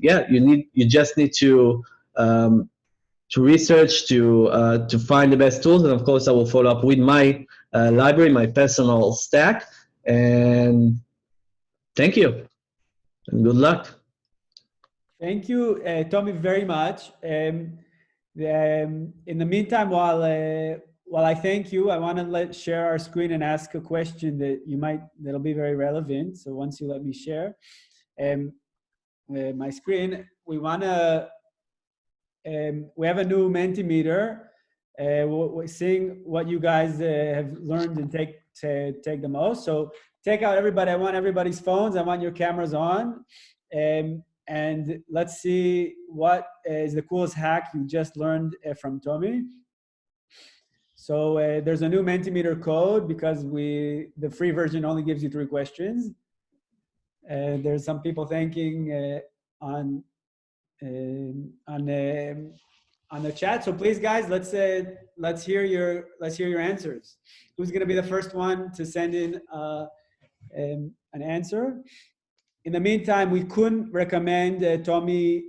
yeah, you just need to research, to find the best tools. And of course, I will follow up with my library, my personal stack. And thank you and good luck. Thank you, Tommy, very much. In the meantime, while I thank you, I want to share our screen and ask a question that'll be very relevant. So once you let me share my screen, we have a new Mentimeter. We're seeing what you guys have learned and take the most. So take out everybody. I want everybody's phones. I want your cameras on. And let's see what is the coolest hack you just learned from Tommy. So there's a new Mentimeter code because the free version only gives you 3 questions. There's some people thanking on the chat. So please, guys, let's hear your answers. Who's going to be the first one to send in an answer? In the meantime, we couldn't recommend Tommy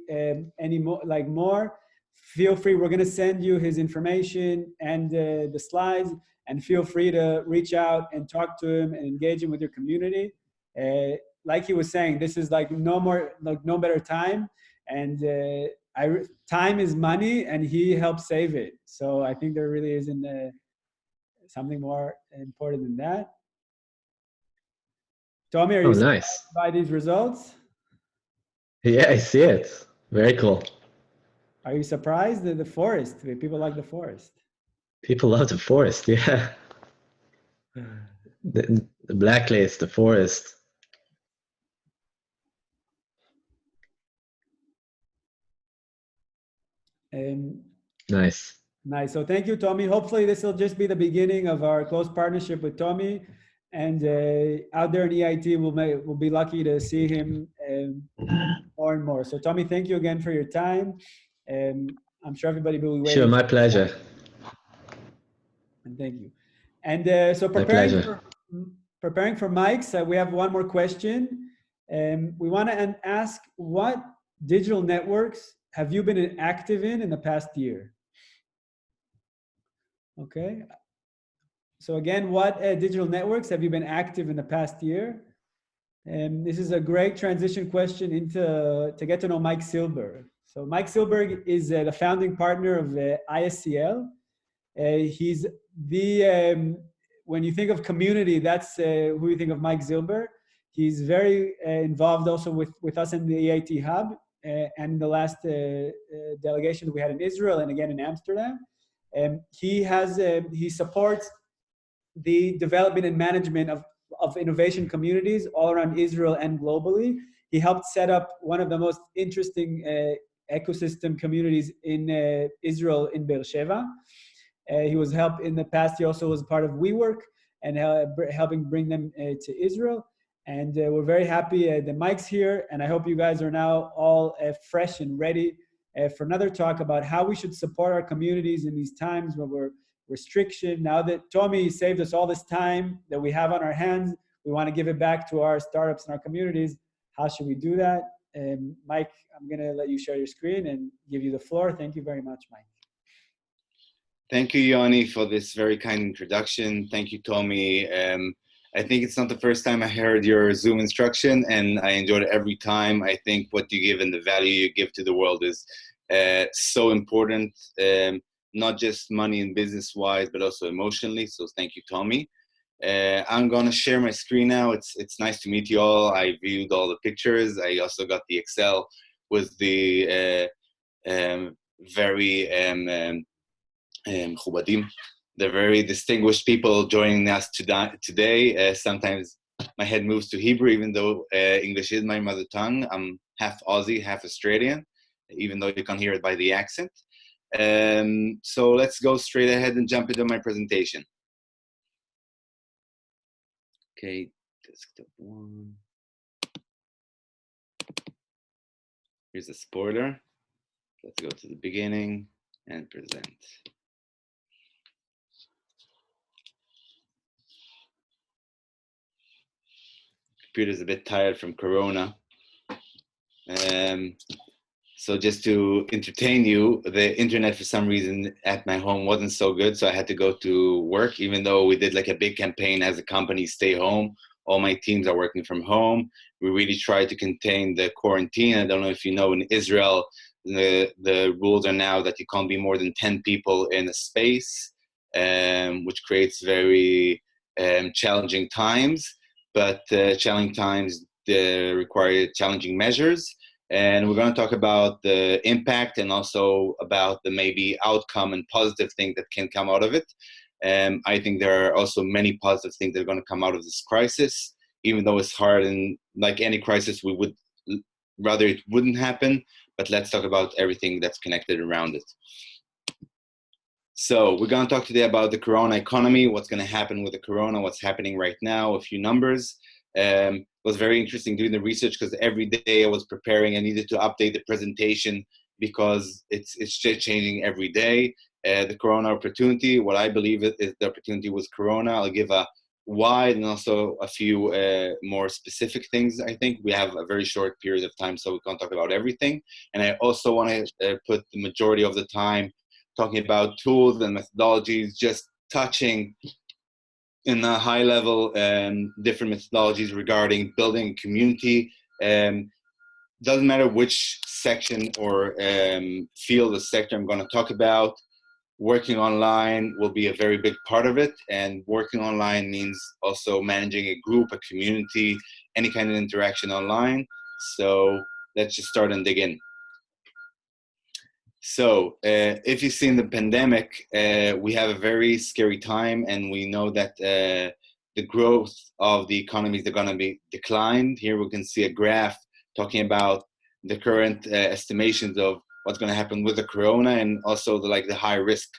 more. Feel free. We're going to send you his information and the slides, and feel free to reach out and talk to him and engage him with your community. Like he was saying, this is no better time, and time is money, and he helps save it. So I think there really isn't something more important than that. Tommy, are you nice by these results? Yeah, I see it. Very cool. Are you surprised that the forest? People like the forest. People love the forest, yeah. The blacklist, the forest. Nice. Nice. So thank you, Tommy. Hopefully this will just be the beginning of our close partnership with Tommy. And out there in EIT, we'll be lucky to see him more and more. So Tommy, thank you again for your time. I'm sure everybody will be waiting. Sure, my pleasure. And thank you. And so preparing for mics, we have one more question. We want to ask, what digital networks have you been active in the past year? Okay. So again, what digital networks have you been active in the past year? And this is a great transition question to get to know Mike Silberg. So Mike Silberg is the founding partner of ISCL. He's when you think of community, that's who you think of Mike Silberg. He's very involved also with us in the EIT Hub and the last delegation that we had in Israel and again in Amsterdam. He supports the development and management of innovation communities all around Israel and globally. He helped set up one of the most interesting ecosystem communities in Israel in Beersheba. He was helped in the past. He also was part of WeWork and helping bring them to Israel. And we're very happy that Mike's here. And I hope you guys are now all fresh and ready for another talk about how we should support our communities in these times where we're restriction. Now that Tommy saved us all this time that we have on our hands, we want to give it back to our startups and our communities. How should we do that? Mike, I'm going to let you share your screen and give you the floor. Thank you very much, Mike. Thank you, Yoni, for this very kind introduction. Thank you, Tommy. I think it's not the first time I heard your Zoom instruction, and I enjoyed it every time. I think what you give and the value you give to the world is so important, not just money and business-wise, but also emotionally. So thank you, Tommy. I'm going to share my screen now. It's nice to meet you all. I viewed all the pictures. I also got the Excel with the the very distinguished people joining us today. Sometimes my head moves to Hebrew, even though English is my mother tongue. I'm half Aussie, half Australian, even though you can hear it by the accent. So let's go straight ahead and jump into my presentation. Okay, desktop 1. Here's a spoiler. Let's go to the beginning and present. Computer's a bit tired from Corona. So just to entertain you, the internet for some reason at my home wasn't so good, so I had to go to work, even though we did like a big campaign as a company, stay home. All my teams are working from home. We really tried to contain the quarantine. I don't know if you know, in Israel, the rules are now that you can't be more than 10 people in a space, which creates very challenging times. But challenging times require challenging measures. And we're going to talk about the impact and also about the maybe outcome and positive things that can come out of it. I think there are also many positive things that are going to come out of this crisis, even though it's hard, and like any crisis, we would rather it wouldn't happen. But let's talk about everything that's connected around it. So we're going to talk today about the Corona economy, what's going to happen with the Corona, what's happening right now, a few numbers. It was very interesting doing the research because every day I was preparing, I needed to update the presentation because it's just changing every day. The Corona opportunity, what I believe is the opportunity was Corona. I'll give a wide and also a few more specific things. I think we have a very short period of time, so we can't talk about everything. And I also want to put the majority of the time talking about tools and methodologies, just touching in a high level different methodologies regarding building a community. Doesn't matter which section or field or sector I'm going to talk about. Working online will be a very big part of it, and working online means also managing a group, a community, any kind of interaction online. So let's just start and dig in. So if you've seen the pandemic, we have a very scary time, and we know that the growth of the economies are going to be declined. Here we can see a graph talking about the current estimations of what's going to happen with the Corona, and also the high risk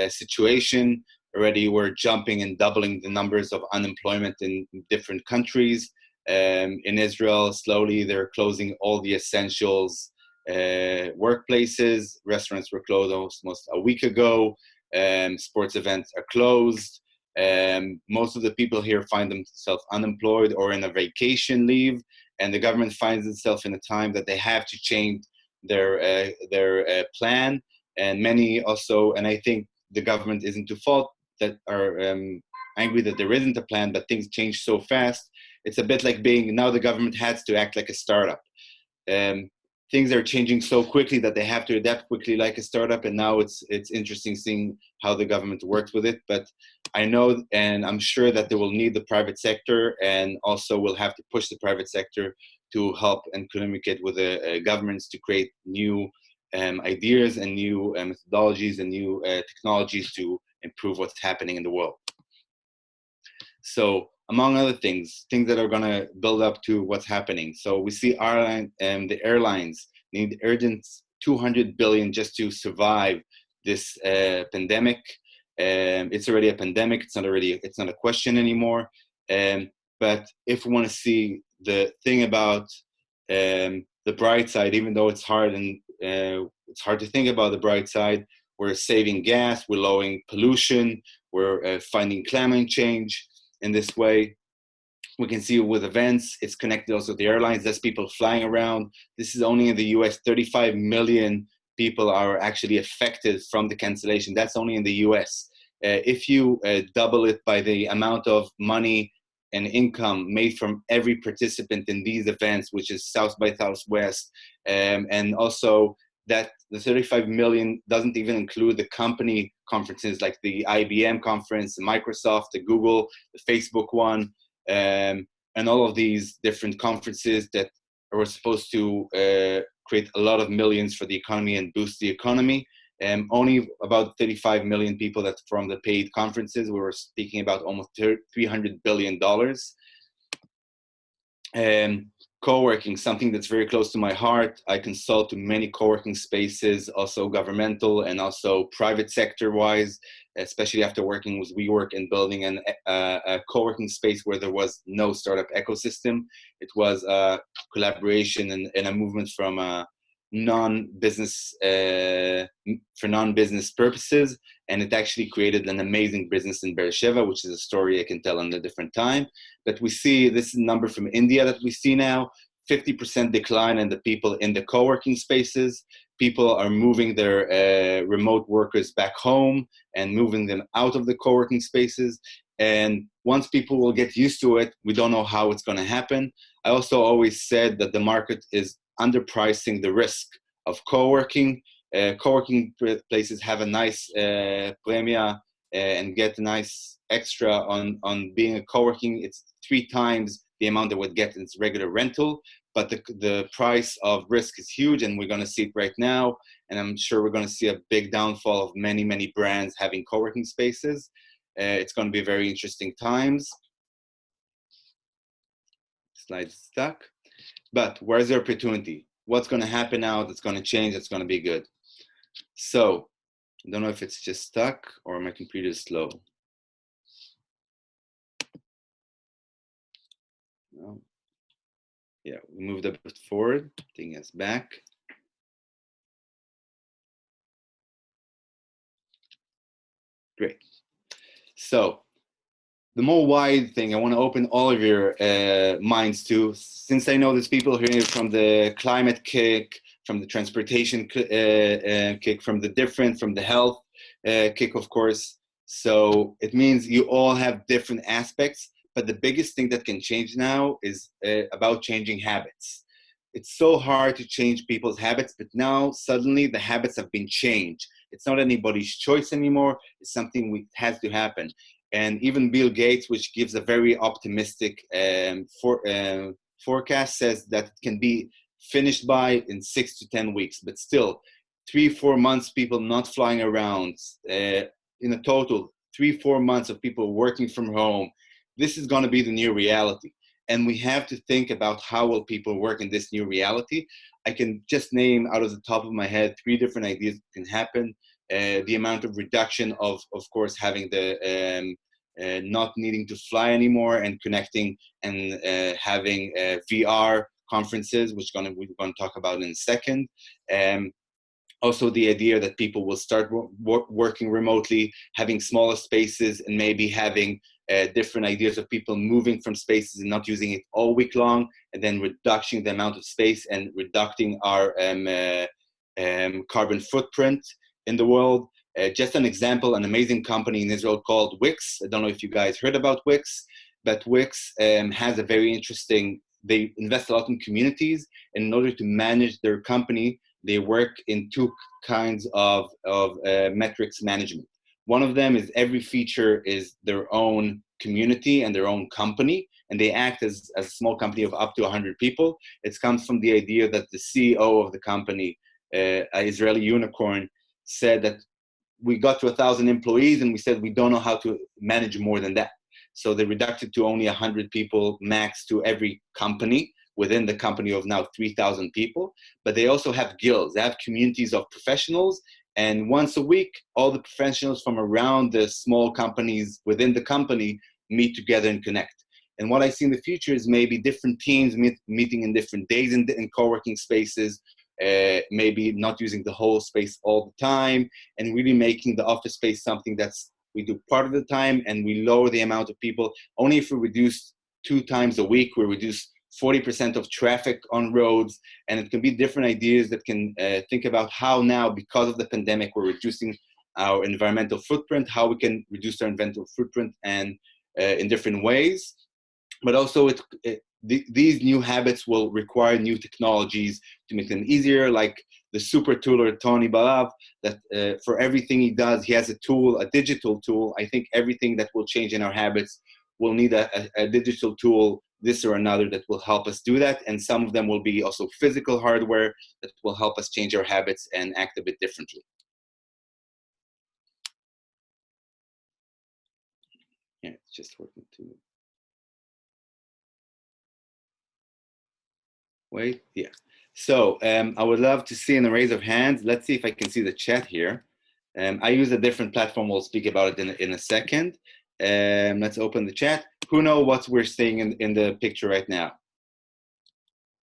situation. Already we're jumping and doubling the numbers of unemployment in different countries. In Israel, slowly they're closing all the essentials workplaces. Restaurants were closed almost a week ago. Sports events are closed. Most of the people here find themselves unemployed or in a vacation leave, and the government finds itself in a time that they have to change their plan. And many also, and I think the government isn't to fault, that are angry that there isn't a plan, but things change so fast. It's a bit like now the government has to act like a startup. Things are changing so quickly that they have to adapt quickly like a startup, and now it's interesting seeing how the government works with it. But I know, and I'm sure that they will need the private sector, and also will have to push the private sector to help and communicate with the governments to create new ideas and new methodologies and new technologies to improve what's happening in the world. So among other things that are going to build up to what's happening. So we see the airlines need urgent $200 billion just to survive this pandemic. It's already a pandemic. It's not a question anymore. But if we want to see the thing about the bright side, even though it's hard and it's hard to think about the bright side, we're saving gas, we're lowering pollution, we're finding climate change. In this way, we can see with events, it's connected also to the airlines. There's people flying around. This is only in the US, 35 million people are actually affected from the cancellation. That's only in the US. If you double it by the amount of money and income made from every participant in these events, which is South by Southwest, and also that the 35 million doesn't even include the company conferences like the IBM conference, the Microsoft, the Google, the Facebook one, and all of these different conferences that are supposed to create a lot of millions for the economy and boost the economy. Only about 35 million people that's from the paid conferences. We were speaking about almost $300 billion. Co-working, something that's very close to my heart. I consult to many co-working spaces, also governmental and also private sector-wise, especially after working with WeWork and building a co-working space where there was no startup ecosystem. It was a collaboration and a movement from non-business for non-business purposes, and it actually created an amazing business in Beersheba, which is a story I can tell in a different time. But we see this number from India that we see now, 50% decline in the people in the co-working spaces. People are moving their remote workers back home and moving them out of the co-working spaces. And once people will get used to it, we don't know how it's going to happen. I also always said that the market is underpricing the risk of co-working. Co-working places have a nice premia and get a nice extra on being a co-working. It's 3 times the amount that would get in its regular rental, but the price of risk is huge, and we're going to see it right now. And I'm sure we're going to see a big downfall of many, many brands having co-working spaces. It's going to be very interesting times. Slide stuck. But where's the opportunity? What's going to happen now that's going to change, that's going to be good? So I don't know if it's just stuck or my computer is slow. No. Yeah, we moved a bit forward, taking us back. Great. So the more wide thing I want to open all of your minds to, since I know there's people hearing it from the climate kick, from the transportation kick, from the health kick, of course. So it means you all have different aspects, but the biggest thing that can change now is about changing habits. It's so hard to change people's habits, but now suddenly the habits have been changed. It's not anybody's choice anymore. It's something that has to happen. And even Bill Gates, which gives a very optimistic forecast, says that it can be finished by in 6 to 10 weeks. But still, 3-4 months, people not flying around. In a total, 3-4 months of people working from home. This is going to be the new reality. And we have to think about how will people work in this new reality. I can just name out of the top of my head 3 different ideas that can happen. The amount of reduction of course, having the not needing to fly anymore and connecting and having VR conferences, which we're going to talk about in a second. Also the idea that people will start working remotely, having smaller spaces, and maybe having different ideas of people moving from spaces and not using it all week long, and then reducing the amount of space and reducing our carbon footprint in the world. Just an example, an amazing company in Israel called Wix. I don't know if you guys heard about Wix, but Wix has a very interesting, they invest a lot in communities, and in order to manage their company, they work in 2 kinds of metrics management. One of them is every feature is their own community and their own company, and they act as a small company of up to 100 people. It comes from the idea that the CEO of the company, an Israeli unicorn, said that we got to 1,000 employees and we said we don't know how to manage more than that. So they reduced it to only 100 people max to every company within the company of now 3,000 people. But they also have guilds. They have communities of professionals. And once a week, all the professionals from around the small companies within the company meet together and connect. And what I see in the future is maybe different teams meeting in different days in co-working spaces, maybe not using the whole space all the time, and really making the office space something that's we do part of the time, and we lower the amount of people. Only if we reduce 2 times a week, we reduce 40% of traffic on roads, and it can be different ideas that can think about how now, because of the pandemic, we're reducing our environmental footprint, how we can reduce our environmental footprint and in different ways. But also these new habits will require new technologies to make them easier, like the super tooler Tony Balav, that for everything he does, he has a tool, a digital tool. I think everything that will change in our habits will need a digital tool, this or another, that will help us do that. And some of them will be also physical hardware that will help us change our habits and act a bit differently. Yeah, it's just working too. Wait, yeah. So I would love to see in a raise of hands. Let's see if I can see the chat here. I use a different platform. We'll speak about it in a second. Let's open the chat. Who knows what we're seeing in the picture right now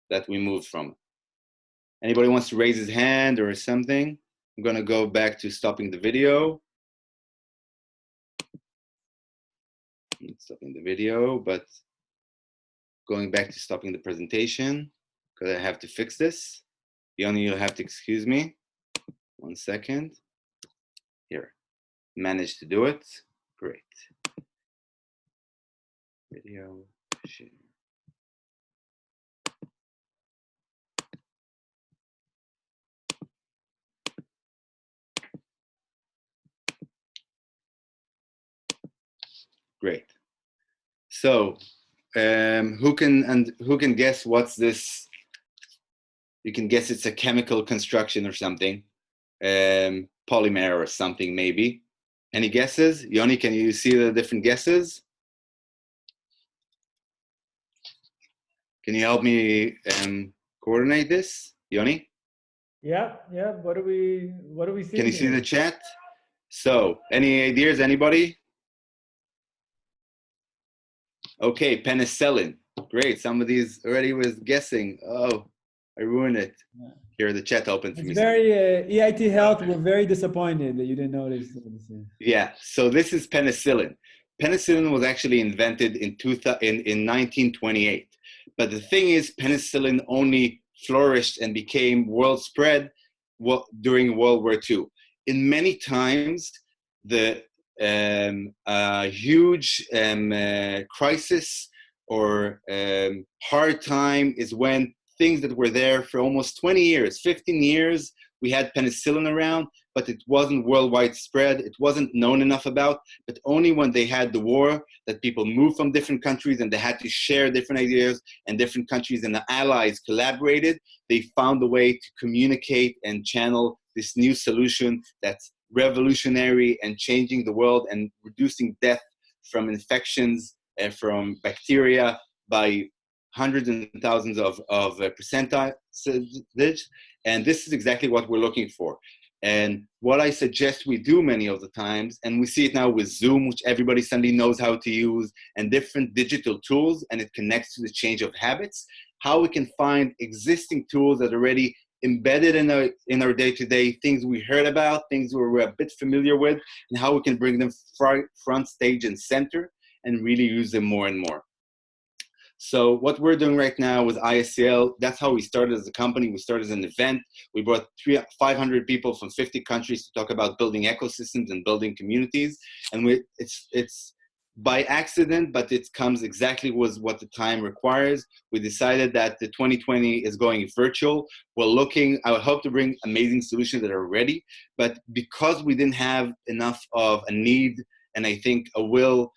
that we moved from? Anybody wants to raise his hand or something? I'm going to go back to stopping the video. Stopping the video, but going back to stopping the presentation. because I have to fix this. Yoni, you'll have to excuse me. 1 second. Here, managed to do it. Great. Video share. Great. So, who can guess what's this? You can guess it's a chemical construction or something, polymer or something maybe. Any guesses? Yoni, can you see the different guesses? Can you help me coordinate this, Yoni? Yeah. What do we see? Can you see the chat? So, any ideas? Anybody? Okay, penicillin. Great. Somebody's already was guessing. Oh, I ruined it. Yeah. Here, the chat open for It's me. very EIT Health. We're very disappointed that you didn't notice. Yeah. So this is penicillin. Penicillin was actually invented in 1928. But the thing is, penicillin only flourished and became world spread during World War II. In many times, the huge crisis or hard time is when things that were there for almost 20 years, 15 years, we had penicillin around, but it wasn't worldwide spread. It wasn't known enough about, but only when they had the war that people moved from different countries and they had to share different ideas, and different countries and the allies collaborated, they found a way to communicate and channel this new solution that's revolutionary and changing the world and reducing death from infections and from bacteria by hundreds and thousands of percentage. And this is exactly what we're looking for. And what I suggest we do many of the times, and we see it now with Zoom, which everybody suddenly knows how to use, and different digital tools, and it connects to the change of habits, how we can find existing tools that are already embedded in our day-to-day, things we heard about, things we're a bit familiar with, and how we can bring them front stage and center and really use them more and more. So what we're doing right now with ISCL, that's how we started as a company. We started as an event. We brought 500 people from 50 countries to talk about building ecosystems and building communities. And it's by accident, but it comes exactly with what the time requires. We decided that the 2020 is going virtual. I hope to bring amazing solutions that are ready, but because we didn't have enough of a need, and I think a will,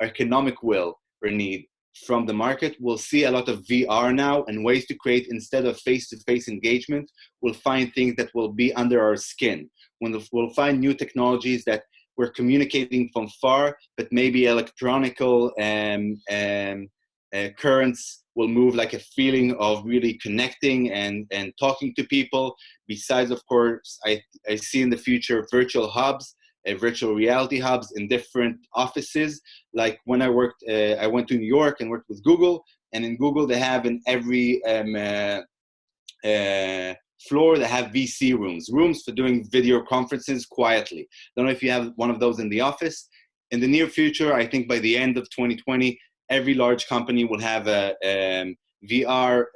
economic will, need from the market, we'll see a lot of VR now and ways to create, instead of face-to-face engagement, we'll find things that will be under our skin. We'll find new technologies that we're communicating from far, but maybe electronical currents will move, like a feeling of really connecting and talking to people. Besides, of course, I see in the future virtual hubs, virtual reality hubs in different offices. Like when I went to New York and worked with Google, and in Google they have in every floor they have VC rooms for doing video conferences quietly. Don't know if you have one of those in the office. In the near future, I think by the end of 2020, every large company will have a VR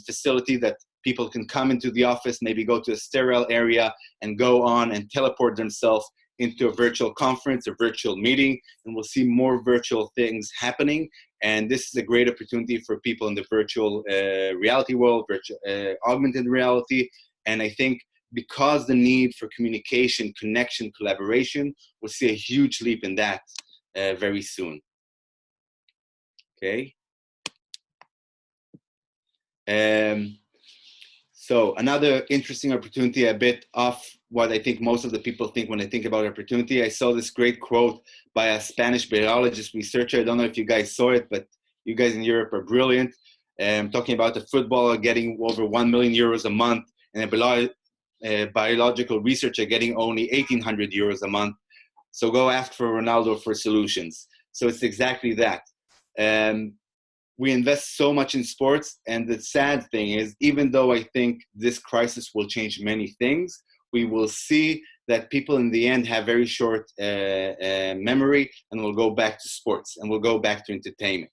facility that people can come into the office, maybe go to a sterile area and go on and teleport themselves into a virtual conference or virtual meeting, and we'll see more virtual things happening. And this is a great opportunity for people in the virtual reality world, virtual augmented reality. And I think because the need for communication, connection, collaboration, we'll see a huge leap in that very soon. Okay. So another interesting opportunity, a bit off what I think most of the people think when they think about opportunity. I saw this great quote by a Spanish biologist researcher. I don't know if you guys saw it, but you guys in Europe are brilliant. Talking about a footballer getting over 1 million euros a month, and a biological researcher getting only 1,800 euros a month. So go ask for Ronaldo for solutions. So it's exactly that. We invest so much in sports, and the sad thing is, even though I think this crisis will change many things, we will see that people in the end have very short memory, and will go back to sports and will go back to entertainment.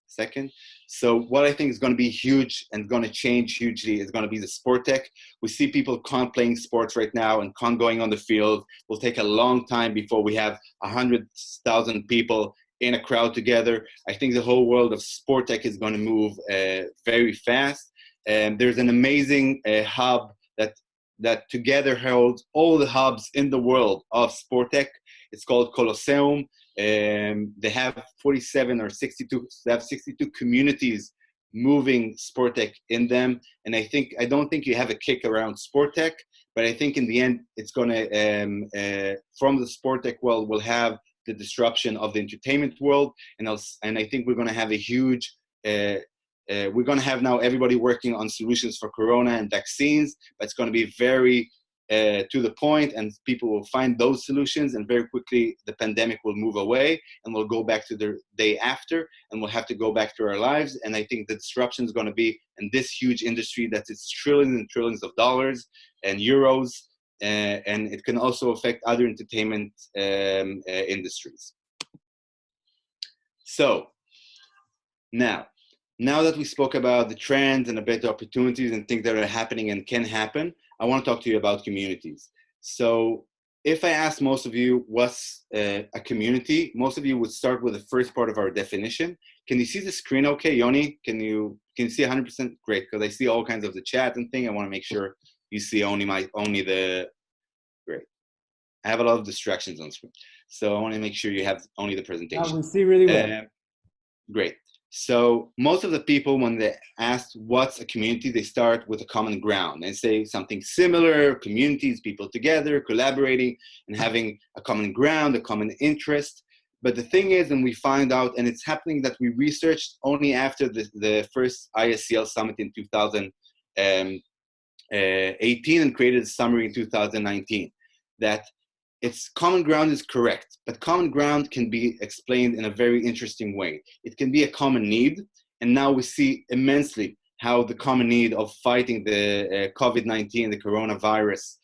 Second. So what I think is going to be huge and going to change hugely is going to be the sport tech. We see people can't playing sports right now and can't going on the field. It will take a long time before we have 100,000 people in a crowd together. I think the whole world of sport tech is going to move very fast. There's an amazing hub that together holds all the hubs in the world of sport tech. It's called Colosseum. They have 47 or 62. They have 62 communities moving sport tech in them. And I don't think you have a kick around sport tech, but I think in the end, it's going to, from the sport tech world, we'll have the disruption of the entertainment world. And I think we're going to have a huge, we're going to have now everybody working on solutions for Corona and vaccines, but it's going to be very to the point, and people will find those solutions, and very quickly the pandemic will move away and we'll go back to the day after, and we'll have to go back to our lives. And I think the disruption is going to be in this huge industry that is trillions and trillions of dollars and euros, and it can also affect other entertainment industries. So now that we spoke about the trends and about the opportunities and things that are happening and can happen, I want to talk to you about communities. So if I ask most of you what's a community, most of you would start with the first part of our definition. Can you see the screen okay, Yoni? Can you see 100%? Great, because I see all kinds of the chat and thing. I want to make sure you see only the, great. I have a lot of distractions on screen. So I want to make sure you have only the presentation. We see really well. Great. So most of the people, when they ask what's a community, they start with a common ground and say something similar: communities, people together, collaborating, and having a common ground, a common interest. But the thing is, and we find out, and it's happening that we researched only after the first ISCL summit in 2018 and created a summary in 2019, that its common ground is correct, but common ground can be explained in a very interesting way. It can be a common need, and now we see immensely how the common need of fighting the COVID-19, the coronavirus,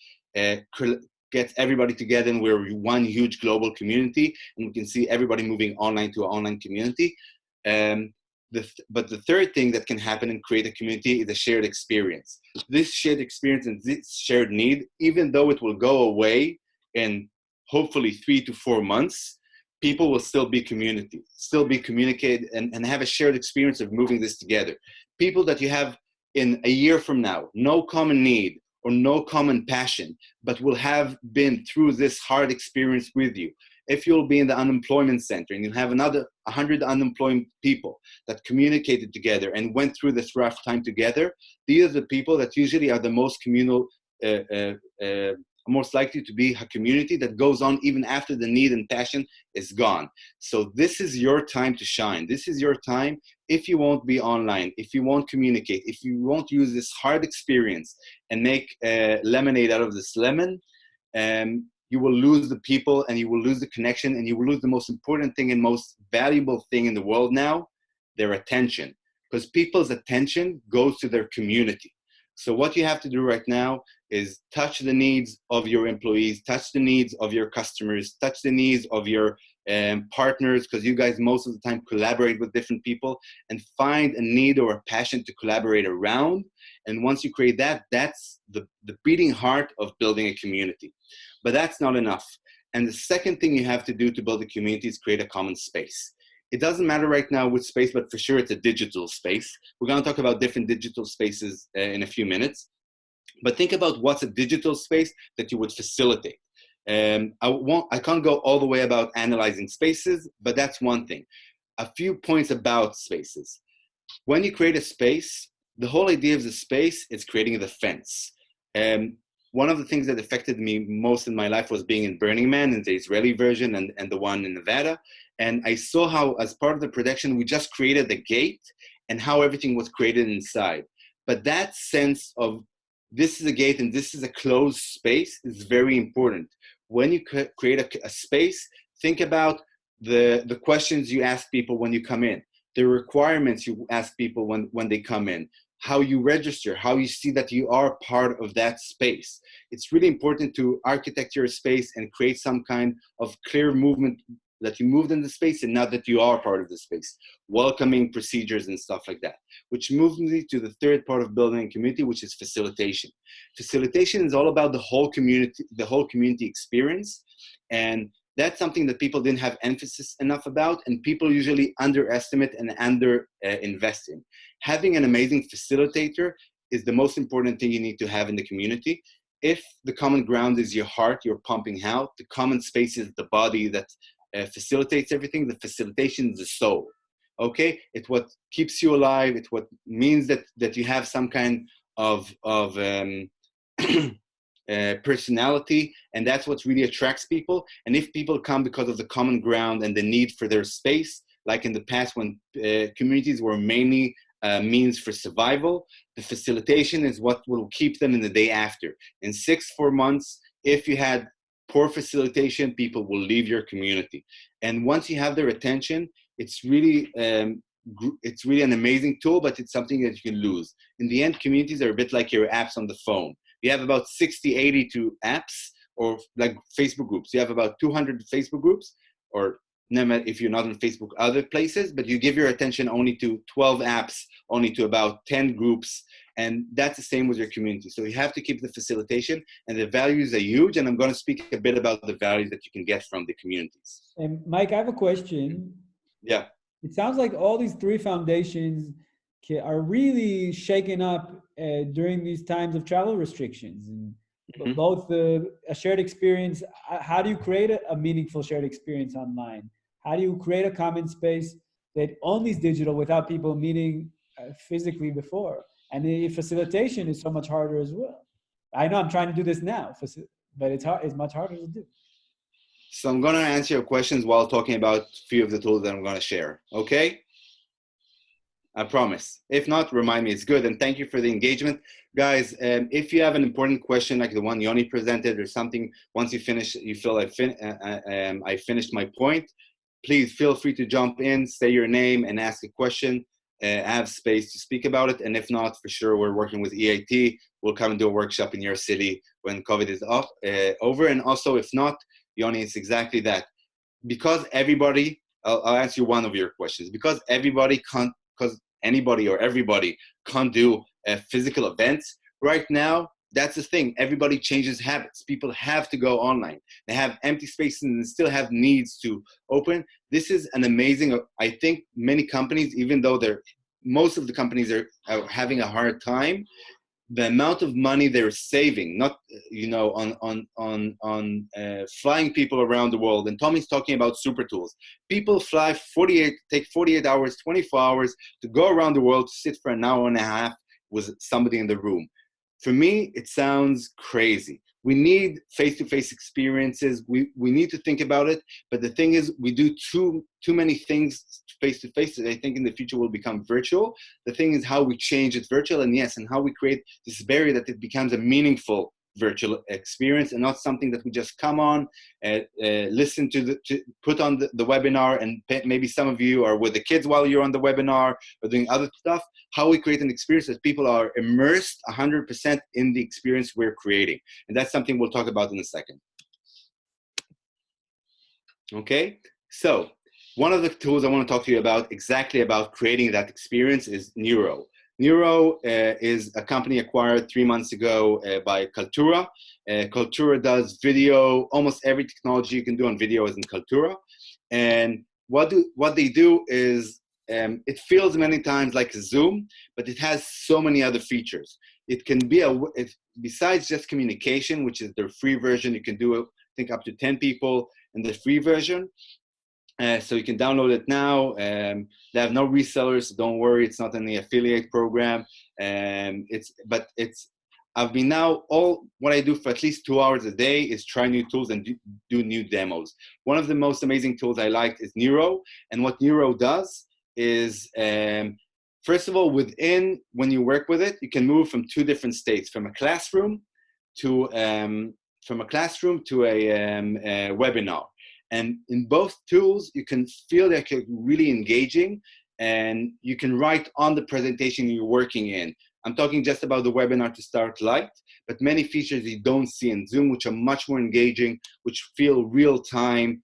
gets everybody together, and we're one huge global community, and we can see everybody moving online to an online community. But the third thing that can happen and create a community is a shared experience. This shared experience and this shared need, even though it will go away in hopefully 3 to 4 months, people will still be community, still be communicated, and have a shared experience of moving this together. People that you have in a year from now, no common need or no common passion, but will have been through this hard experience with you. If you'll be in the unemployment center and you have another 100 unemployed people that communicated together and went through this rough time together, these are the people that usually are the most communal, most likely to be a community that goes on even after the need and passion is gone. So this is your time to shine. This is your time. If you won't be online, if you won't communicate, if you won't use this hard experience and make lemonade out of this lemon, you will lose the people, and you will lose the connection, and you will lose the most important thing and most valuable thing in the world now, their attention. Because people's attention goes to their community. So what you have to do right now is touch the needs of your employees, touch the needs of your customers, touch the needs of your partners, because you guys most of the time collaborate with different people, and find a need or a passion to collaborate around. And once you create that, that's the beating heart of building a community. But that's not enough. And the second thing you have to do to build a community is create a common space. It doesn't matter right now which space, but for sure it's a digital space. We're going to talk about different digital spaces in a few minutes. But think about what's a digital space that you would facilitate. I can't go all the way about analyzing spaces, but that's one thing. A few points about spaces. When you create a space, the whole idea of the space is creating the fence. One of the things that affected me most in my life was being in Burning Man, in the Israeli version, and the one in Nevada. And I saw how, as part of the production, we just created the gate and how everything was created inside. But that sense of this is a gate and this is a closed space is very important. When you create a space, think about the questions you ask people when you come in, the requirements you ask people when they come in, how you register, how you see that you are part of that space. It's really important to architect your space and create some kind of clear movement that you moved in the space and now that you are part of the space, welcoming procedures and stuff like that, which moves me to the third part of building a community, which is facilitation. Facilitation is all about the whole community experience. And that's something that people didn't have emphasis enough about, and people usually underestimate and invest in. Having an amazing facilitator is the most important thing you need to have in the community. If the common ground is your heart, you're pumping out, the common space is the body that facilitates everything, the facilitation is the soul. Okay, it's what keeps you alive. It's what means that you have some kind of personality, and that's what really attracts people. And if people come because of the common ground and the need for their space, like in the past when communities were mainly means for survival, the facilitation is what will keep them in the day after. In 4 months, if you had poor facilitation, people will leave your community. And once you have their attention, it's really an amazing tool, but it's something that you can lose. In the end, communities are a bit like your apps on the phone. You have about 60, 82 apps, or like Facebook groups. You have about 200 Facebook groups, or if you're not on Facebook, other places, but you give your attention only to 12 apps, only to about 10 groups. And that's the same with your community. So you have to keep the facilitation, and the values are huge. And I'm going to speak a bit about the values that you can get from the communities. And Mike, I have a question. Yeah. It sounds like all these three foundations are really shaken up during these times of travel restrictions, and both a shared experience. How do you create a meaningful shared experience online? How do you create a common space that only is digital without people meeting physically before? And the facilitation is so much harder as well. I know I'm trying to do this now, but it's much harder to do. So I'm going to answer your questions while talking about a few of the tools that I'm going to share. Okay? I promise. If not, remind me. It's good. And thank you for the engagement. Guys, if you have an important question like the one Yoni presented or something, once you finish, you feel I finished my point, please feel free to jump in, say your name, and ask a question. Have space to speak about it. And if not, for sure, we're working with EIT. We'll come and do a workshop in your city when COVID is over. And also, if not, Yoni, it's exactly that. Because everybody, I'll answer one of your questions. Because everybody can't, because anybody or everybody can't do physical events right now, that's the thing. Everybody changes habits. People have to go online. They have empty spaces and still have needs to open. This is an amazing, I think many companies, even though most of the companies are having a hard time, the amount of money they're saving, not, on flying people around the world. And Tommy's talking about super tools. People take 48 hours, 24 hours to go around the world to sit for an hour and a half with somebody in the room. For me, it sounds crazy. We need face-to-face experiences. We need to think about it. But the thing is, we do too many things face-to-face that I think in the future will become virtual. The thing is how we change it virtual, and how we create this barrier that it becomes a meaningful virtual experience and not something that we just come on, listen to, put on the webinar, and maybe some of you are with the kids while you're on the webinar or doing other stuff. How we create an experience that people are immersed 100% in the experience we're creating. And that's something we'll talk about in a second. Okay, so one of the tools I want to talk to you about, exactly about creating that experience, is Neuro. Neuro is a company acquired 3 months ago by Kaltura. Kaltura does video. Almost every technology you can do on video is in Kaltura. And what they do is, it feels many times like a Zoom, but it has so many other features. It can be besides just communication, which is their free version. You can do, I think, up to 10 people in the free version. So you can download it now. They have no resellers, so don't worry. It's not any affiliate program. What I do for at least 2 hours a day is try new tools and do new demos. One of the most amazing tools I liked is Neuro. And what Neuro does is, first of all, when you work with it, you can move from 2 different states, from a classroom to a webinar. And in both tools, you can feel that you're really engaging, and you can write on the presentation you're working in. I'm talking just about the webinar to start light, but many features you don't see in Zoom, which are much more engaging, which feel real time.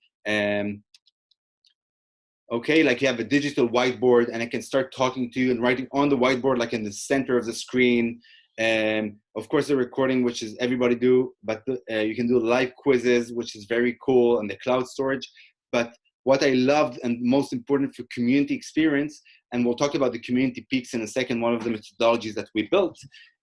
Okay, like you have a digital whiteboard and I can start talking to you and writing on the whiteboard, like in the center of the screen. And of course the recording, which is everybody do, but you can do live quizzes, which is very cool, and the cloud storage. But what I loved and most important for community experience, and we'll talk about the community peaks in a second, one of the methodologies that we built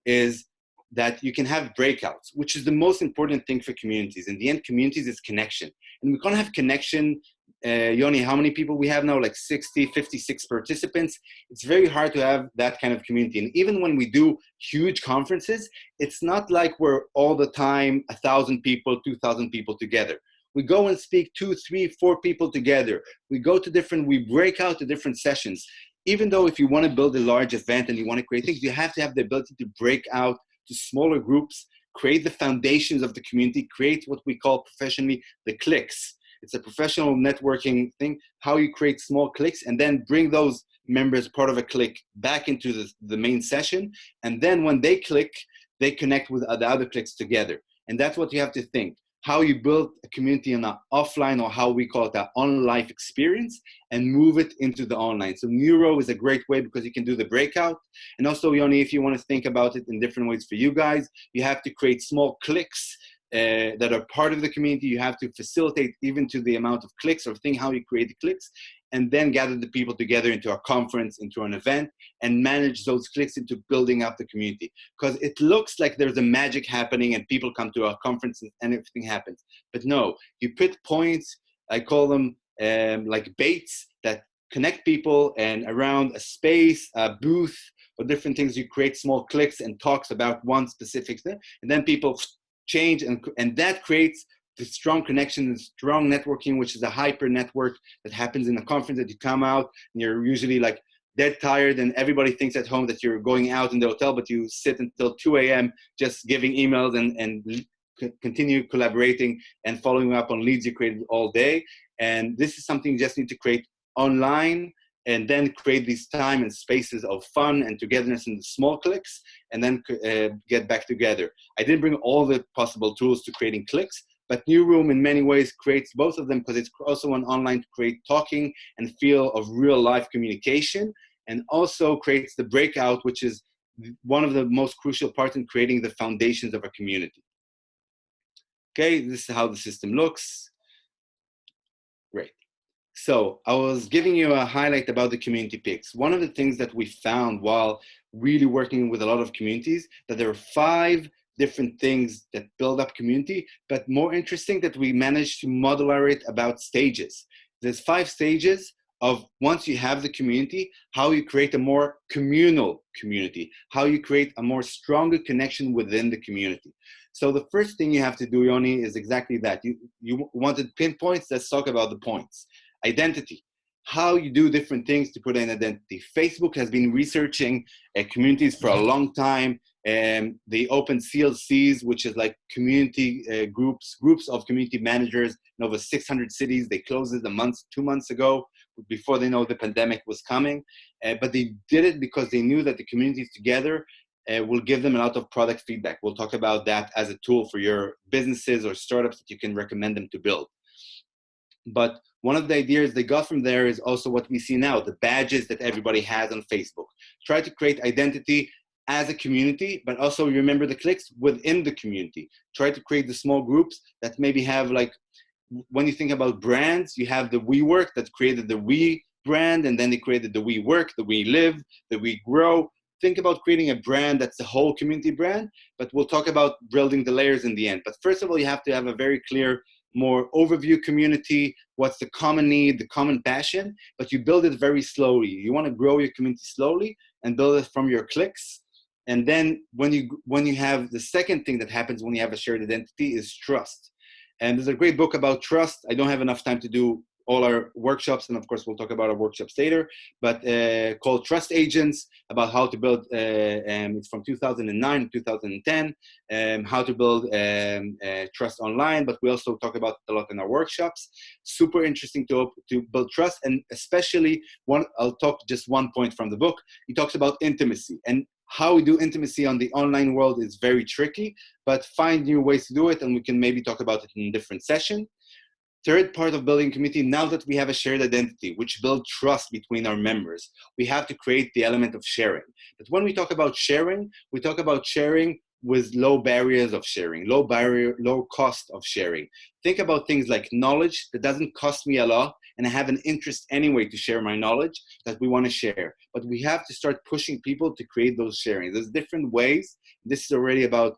is that you can have breakouts, which is the most important thing for communities. In the end, communities is connection. And we can't have connection. Yoni, how many people we have now? Like 60, 56 participants. It's very hard to have that kind of community. And even when we do huge conferences, it's not like we're all the time 1,000 people, 2,000 people together. We go and speak 2, 3, 4 people together. We break out to different sessions. Even though if you want to build a large event and you want to create things, you have to have the ability to break out to smaller groups, create the foundations of the community, create what we call professionally the cliques. It's a professional networking thing, how you create small cliques and then bring those members, part of a clique, back into the main session. And then when they click, they connect with the other cliques together. And that's what you have to think. How you build a community in an offline, or how we call it an on-life experience, and move it into the online. So Neuro is a great way because you can do the breakout. And also, Yoni, if you want to think about it in different ways for you guys, you have to create small cliques that are part of the community. You have to facilitate even to the amount of cliques, or think how you create the cliques, and then gather the people together into a conference, into an event, and manage those cliques into building up the community. Because it looks like there's a magic happening and people come to our conference and everything happens. But no, you put points, I call them like baits that connect people, and around a space, a booth, or different things, you create small cliques and talks about one specific thing, and then people change, and that creates the strong connection and strong networking, which is a hyper network that happens in a conference that you come out and you're usually like dead tired, and everybody thinks at home that you're going out in the hotel, but you sit until 2 a.m. just giving emails and continue collaborating and following up on leads you created all day. And this is something you just need to create online, and then create these time and spaces of fun and togetherness in the small cliques, and then get back together. I didn't bring all the possible tools to creating cliques, but New Room in many ways creates both of them, because it's also an online to create talking and feel of real life communication, and also creates the breakout, which is one of the most crucial parts in creating the foundations of a community. Okay, this is how the system looks. Great. So I was giving you a highlight about the community picks. One of the things that we found while really working with a lot of communities, that there are 5 different things that build up community, but more interesting that we managed to modular it about stages. There's 5 stages of, once you have the community, how you create a more communal community, how you create a more stronger connection within the community. So the first thing you have to do, Yoni, is exactly that. You wanted pinpoints, let's talk about the points. Identity, how you do different things to put an identity. Facebook has been researching communities for a long time, and they opened CLCs, which is like community groups of community managers in over 600 cities. They closed it 2 months ago, before they know the pandemic was coming. But they did it because they knew that the communities together will give them a lot of product feedback. We'll talk about that as a tool for your businesses or startups that you can recommend them to build. But one of the ideas they got from there is also what we see now, the badges that everybody has on Facebook. Try to create identity as a community, but also remember the cliques within the community. Try to create the small groups that maybe have, like, when you think about brands, you have the WeWork that created the We brand, and then they created the WeWork, the We Live, the We Grow. Think about creating a brand that's the whole community brand, but we'll talk about building the layers in the end. But first of all, you have to have a very clear, more overview community, what's the common need, the common passion, but you build it very slowly. You want to grow your community slowly and build it from your cliques. And then when you have the second thing that happens when you have a shared identity is trust. And there's a great book about trust. I don't have enough time to do all our workshops, and of course we'll talk about our workshops later, but called Trust Agents, about how to build, it's from 2009, 2010, how to build trust online, but we also talk about it a lot in our workshops. Super interesting to build trust, and especially I'll talk just one point from the book. He talks about intimacy, and how we do intimacy on the online world is very tricky, but find new ways to do it, and we can maybe talk about it in a different session. Third part of building community, now that we have a shared identity, which builds trust between our members, we have to create the element of sharing. But when we talk about sharing, we talk about sharing with low barriers of sharing, low cost of sharing. Think about things like knowledge that doesn't cost me a lot, and I have an interest anyway to share my knowledge that we want to share. But we have to start pushing people to create those sharing. There's different ways. This is already about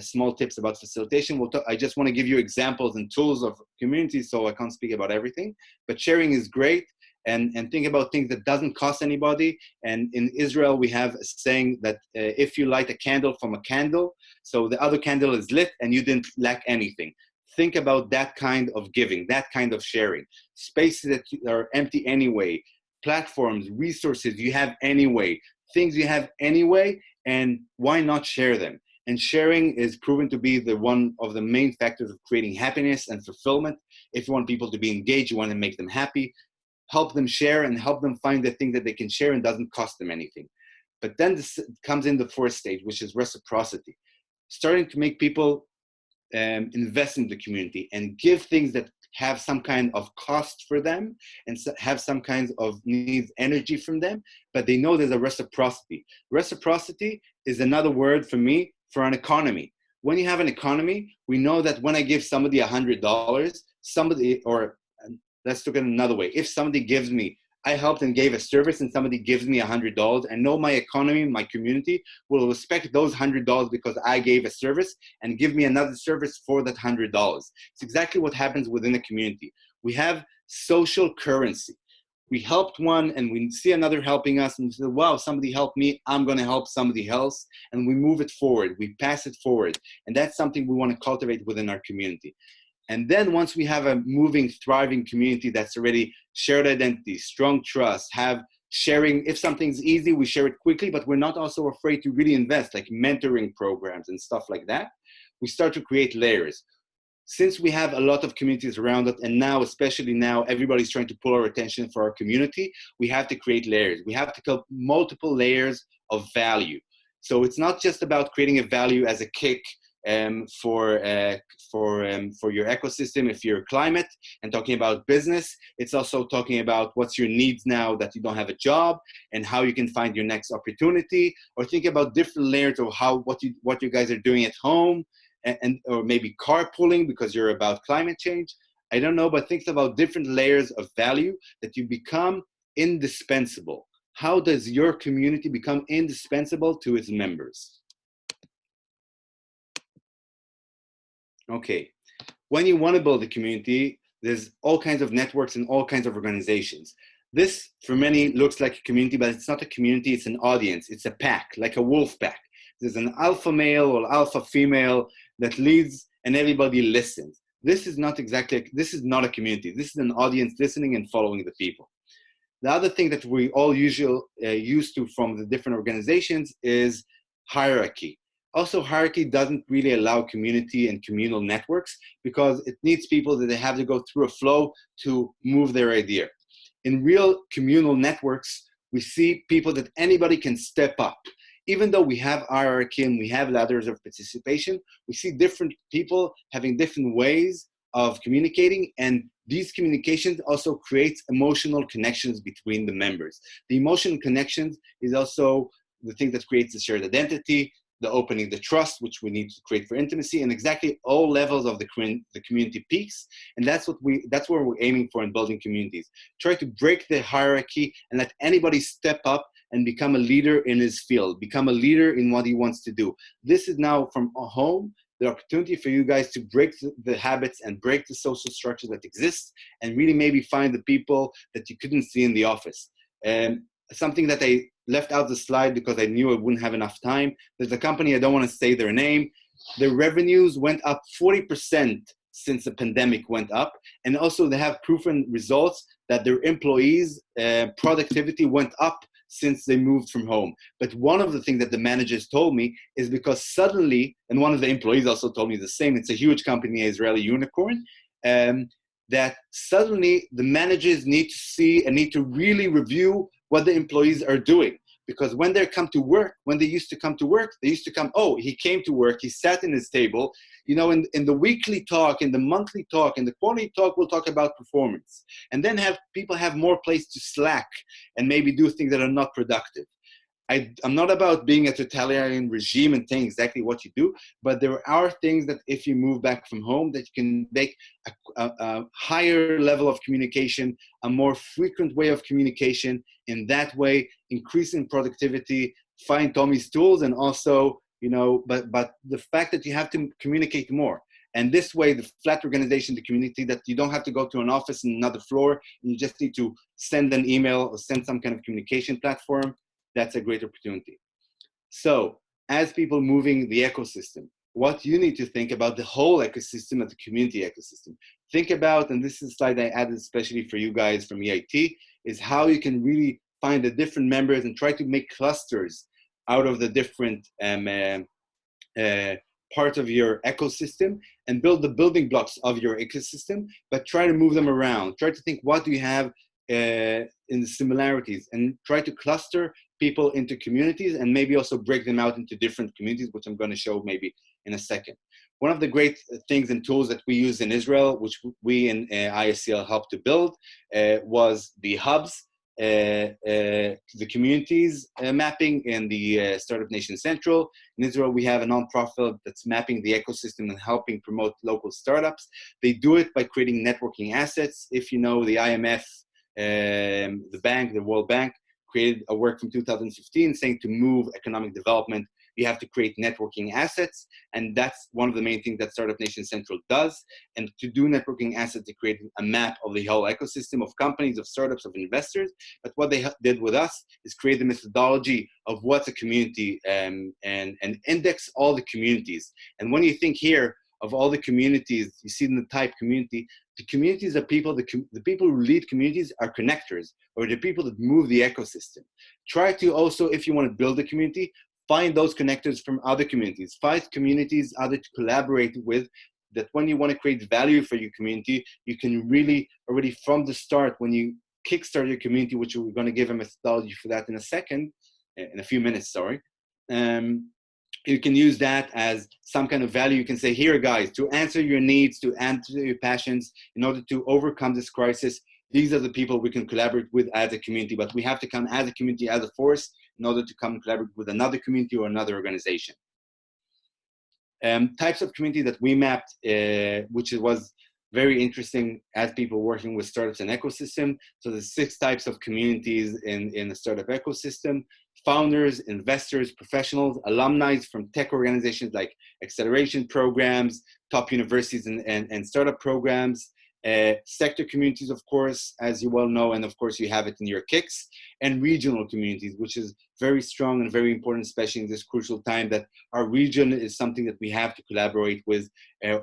small tips about facilitation. I just want to give you examples and tools of communities, so I can't speak about everything. But sharing is great. And think about things that doesn't cost anybody. And in Israel, we have a saying that if you light a candle from a candle, so the other candle is lit and you didn't lack anything. Think about that kind of giving, that kind of sharing. Spaces that are empty anyway, platforms, resources you have anyway, things you have anyway, and why not share them? And sharing is proven to be one of the main factors of creating happiness and fulfillment. If you want people to be engaged, you want to make them happy, help them share and help them find the thing that they can share and doesn't cost them anything. But then this comes in the fourth stage, which is reciprocity. Starting to make people invest in the community and give things that have some kind of cost for them and have some kinds of needs energy from them, but they know there's a reciprocity. Reciprocity is another word for me for an economy. When you have an economy, we know that when I give somebody $100, let's look at it another way. If somebody gives me, I helped and gave a service and somebody gives me $100, I know my economy, my community will respect those $100 because I gave a service and give me another service for that $100. It's exactly what happens within a community. We have social currency. We helped one and we see another helping us and we say, wow, somebody helped me, I'm going to help somebody else. And we move it forward, we pass it forward. And that's something we want to cultivate within our community. And then once we have a moving, thriving community that's already shared identity, strong trust, have sharing, if something's easy, we share it quickly, but we're not also afraid to really invest, like mentoring programs and stuff like that. We start to create layers. Since we have a lot of communities around it, and now, especially now, everybody's trying to pull our attention for our community, we have to create layers. We have to create multiple layers of value. So it's not just about creating a value as a kick for your ecosystem, if you're climate, and talking about business. It's also talking about what's your needs now that you don't have a job and how you can find your next opportunity, or think about different layers of what you guys are doing at home, and or maybe carpooling because you're about climate change. I don't know, but think about different layers of value that you become indispensable. How does your community become indispensable to its members? Okay, when you want to build a community, there's all kinds of networks and all kinds of organizations. This, for many, looks like a community, but it's not a community, it's an audience, it's a pack, like a wolf pack. There's an alpha male or alpha female that leads and everybody listens. This is not a community. This is an audience listening and following the people. The other thing that we all used to from the different organizations is hierarchy. Also, hierarchy doesn't really allow community and communal networks because it needs people that they have to go through a flow to move their idea. In real communal networks, we see people that anybody can step up. Even though we have hierarchy and we have ladders of participation, we see different people having different ways of communicating, and these communications also create emotional connections between the members. The emotional connections is also the thing that creates the shared identity, the opening, the trust, which we need to create for intimacy, and exactly all levels of the community peaks. And that's what we're aiming for in building communities. Try to break the hierarchy and let anybody step up and become a leader in his field, become a leader in what he wants to do. This is now from home, the opportunity for you guys to break the habits and break the social structure that exists and really maybe find the people that you couldn't see in the office. Something that I left out the slide because I knew I wouldn't have enough time. There's a company, I don't want to say their name. Their revenues went up 40% since the pandemic went up. And also they have proven results that their employees' productivity went up since they moved from home. But one of the things that the managers told me is because suddenly, and one of the employees also told me the same, it's a huge company, an Israeli unicorn, that suddenly the managers need to see and need to really review what the employees are doing. because when they come to work, when they used to come to work, they used to come, oh, he came to work, he sat in his table. You know, in the weekly talk, in the monthly talk, in the quarterly talk, we'll talk about performance. And then people have more place to slack and maybe do things that are not productive. I'm not about being a totalitarian regime and saying exactly what you do, but there are things that if you move back from home, that you can make a higher level of communication, a more frequent way of communication. In that way, increasing productivity, find Tommy's tools, and also, you know, but the fact that you have to communicate more. And this way, the flat organization, the community, that you don't have to go to an office in another floor, and you just need to send an email or send some kind of communication platform. That's a great opportunity. So as people moving the ecosystem, what you need to think about the whole ecosystem of the community ecosystem. Think about, and this is a slide I added especially for you guys from EIT, is how you can really find the different members and try to make clusters out of the different part of your ecosystem and build the building blocks of your ecosystem, but try to move them around. Try to think, what do you have in the similarities, and try to cluster people into communities and maybe also break them out into different communities, which I'm going to show maybe in a second. One of the great things and tools that we use in Israel, which we in ISCL helped to build, was the hubs, the communities mapping in the Startup Nation Central. In Israel, we have a nonprofit that's mapping the ecosystem and helping promote local startups. They do it by creating networking assets. If you know, the IMF, the bank, the World Bank, created a work from 2015 saying to move economic development, you have to create networking assets. And that's one of the main things that Startup Nation Central does. And to do networking assets, they created a map of the whole ecosystem of companies, of startups, of investors. But what they did with us is create the methodology of what's a community, and index all the communities. And when you think here of all the communities, you see in the type community, the communities are people, the people who lead communities are connectors, or the people that move the ecosystem. Try to also, if you want to build a community, find those connectors from other communities. Find communities other to collaborate with, that when you want to create value for your community, you can really already from the start, when you kickstart your community, which we're going to give a methodology for that in a second, in a few minutes, sorry. You can use that as some kind of value. You can say, here, guys, to answer your needs, to answer your passions, in order to overcome this crisis, these are the people we can collaborate with as a community, but we have to come as a community, as a force, in order to come and collaborate with another community or another organization. Types of community that we mapped, which was very interesting as people working with startups and ecosystem. So there's 6 types of communities in the startup ecosystem: founders, investors, professionals, alumni from tech organizations like acceleration programs, top universities and startup programs, sector communities, of course, as you well know, and of course you have it in your kicks, and regional communities, which is very strong and very important, especially in this crucial time, that our region is something that we have to collaborate with,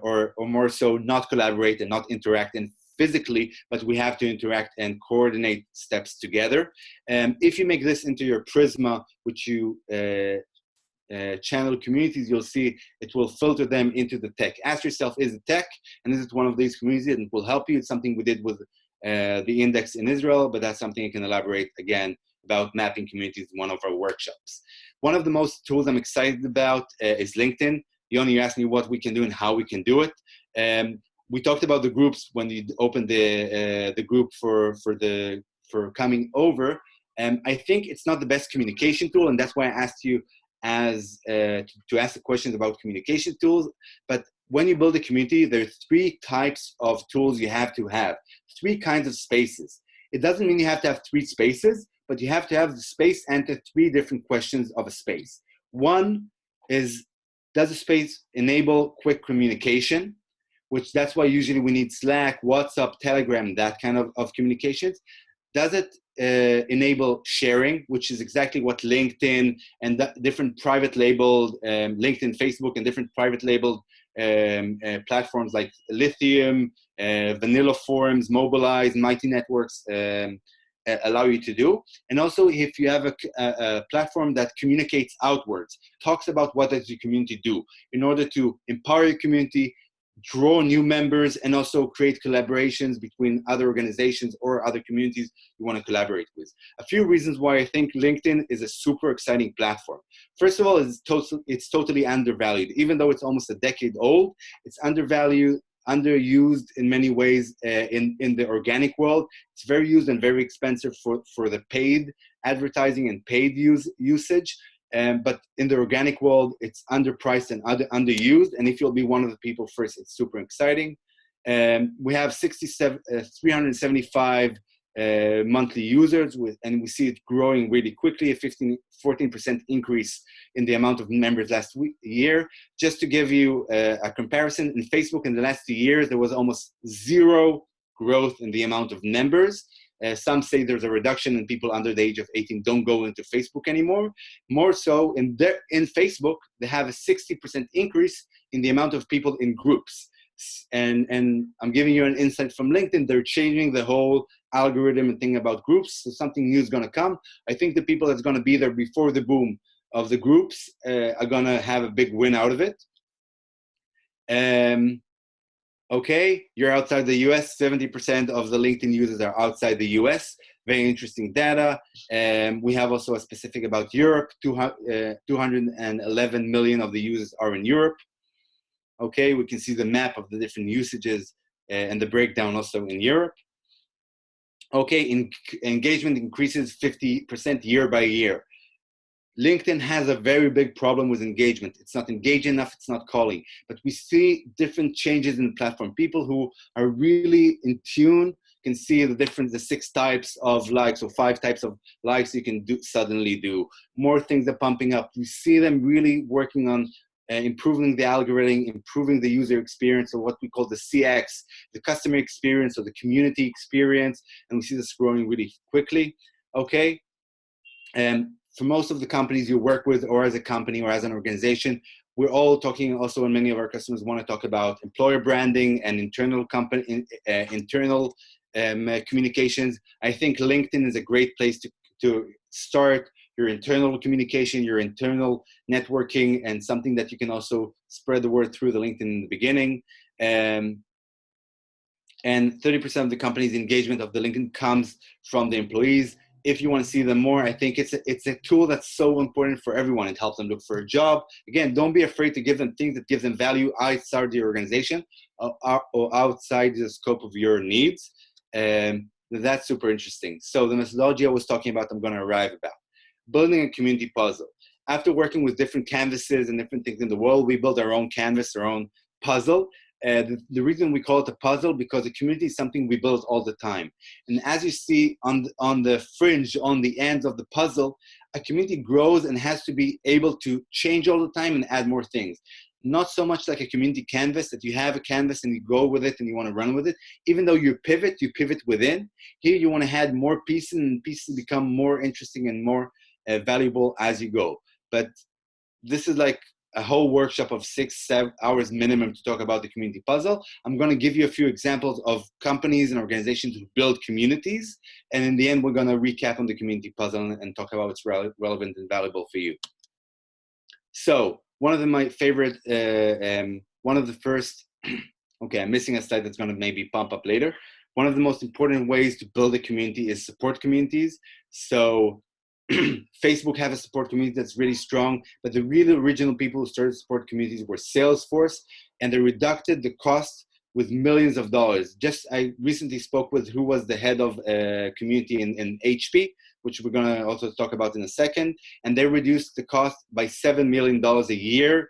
or more so not collaborate and not interact in physically, but we have to interact and coordinate steps together. If you make this into your Prisma, which you channel communities, you'll see it will filter them into the tech. Ask yourself, is it tech? And is it one of these communities? And it will help you. It's something we did with the index in Israel, but that's something I can elaborate again about mapping communities in one of our workshops. One of the most tools I'm excited about is LinkedIn. Yoni, you asked me what we can do and how we can do it. We talked about the groups when you opened the group for coming over. I think it's not the best communication tool, and that's why I asked you to ask the questions about communication tools. But when you build a community, there are 3 types of tools you have to have, 3 kinds of spaces. It doesn't mean you have to have 3 spaces, but you have to have the space answer 3 different questions of a space. One is, does a space enable quick communication? Which that's why usually we need Slack, WhatsApp, Telegram, that kind of communications. Does it enable sharing, which is exactly what LinkedIn and different private labeled, LinkedIn, Facebook, and different private labeled platforms like Lithium, Vanilla Forums, Mobilize, Mighty Networks allow you to do. And also if you have a platform that communicates outwards, talks about what does your community do, in order to empower your community, draw new members, and also create collaborations between other organizations or other communities you want to collaborate with. A few reasons why I think LinkedIn is a super exciting platform. First of all, it's totally undervalued. Even though it's almost a decade old, it's undervalued, underused in many ways in the organic world. It's very used and very expensive for the paid advertising and paid usage. But in the organic world, it's underpriced and underused. And if you'll be one of the people first, it's super exciting. We have 375 monthly users, and we see it growing really quickly, a 14% increase in the amount of members last year. Just to give you a comparison, in Facebook in the last 2 years, there was almost zero growth in the amount of members. Some say there's a reduction in people under the age of 18 don't go into Facebook anymore. More so, in Facebook, they have a 60% increase in the amount of people in groups. And I'm giving you an insight from LinkedIn. They're changing the whole algorithm and thing about groups. So something new is going to come. I think the people that's going to be there before the boom of the groups are going to have a big win out of it. Okay, you're outside the US. 70% of the LinkedIn users are outside the US. Very interesting data. We have also a specific about Europe. 211 million of the users are in Europe. Okay, we can see the map of the different usages and the breakdown also in Europe. Okay, engagement increases 50% year by year. LinkedIn has a very big problem with engagement. It's not engaging enough, it's not calling. But we see different changes in the platform. People who are really in tune can see the 6 types of likes, or 5 types of likes you can suddenly do. More things are pumping up. We see them really working on improving the algorithm, improving the user experience, or what we call the CX, the customer experience or the community experience. And we see this growing really quickly. Okay. For most of the companies you work with, or as a company or as an organization, we're all talking also, and many of our customers want to talk about employer branding and internal communications. I think LinkedIn is a great place to start your internal communication, your internal networking, and something that you can also spread the word through the LinkedIn in the beginning. And 30% of the company's engagement of the LinkedIn comes from the employees. If you want to see them more, I think it's a tool that's so important for everyone. It helps them look for a job. Again, don't be afraid to give them things that give them value outside the organization or outside the scope of your needs. That's super interesting. So the methodology I was talking about, I'm going to arrive about. Building a community puzzle. After working with different canvases and different things in the world, we built our own canvas, our own puzzle. The reason we call it a puzzle, because the community is something we build all the time. And as you see on the fringe, on the ends of the puzzle, a community grows and has to be able to change all the time and add more things. Not so much like a community canvas, that you have a canvas and you go with it and you want to run with it. Even though you pivot within. Here you want to add more pieces, and pieces become more interesting and more valuable as you go. But this is like a whole workshop of 6-7 hours minimum to talk about the community puzzle. I'm going to give you a few examples of companies and organizations who build communities. And in the end, we're going to recap on the community puzzle and talk about what's relevant and valuable for you. So one of my favorite, one of the first, okay, I'm missing a slide that's going to maybe pump up later. One of the most important ways to build a community is support communities. So Facebook have a support community that's really strong, but the really original people who started support communities were Salesforce, and they reduced the cost with millions of dollars. I recently spoke with who was the head of community in HP, which we're going to also talk about in a second, and they reduced the cost by $7 million a year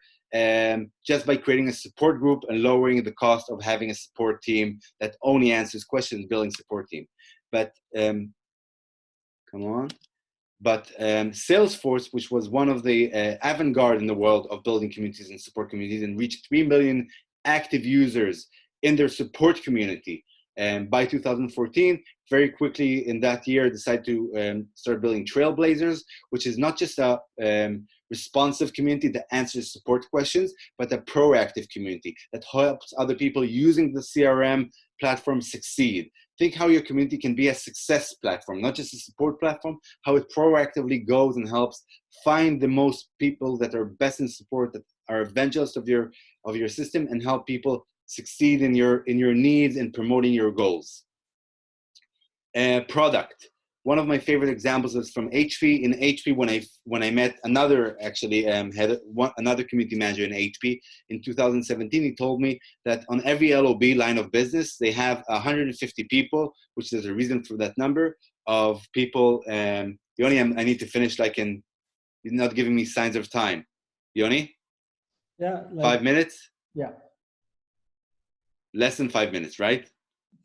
just by creating a support group and lowering the cost of having a support team that only answers questions, building support team. But come on. But Salesforce, which was one of the avant-garde in the world of building communities and support communities, and reached 3 million active users in their support community. By 2014, very quickly in that year, decided to start building Trailblazers, which is not just a responsive community that answers support questions, but a proactive community that helps other people using the CRM platform succeed. Think how your community can be a success platform, not just a support platform, how it proactively goes and helps find the most people that are best in support, that are evangelists of your system, and help people succeed in your needs and promoting your goals. Product. One of my favorite examples is from HP. In HP, when I met another another community manager in HP in 2017, he told me that on every LOB line of business, they have 150 people, which is a reason for that number of people. Yoni, I need to finish you're not giving me signs of time. Yoni? Yeah. 5 minutes? Yeah. Less than 5 minutes, right?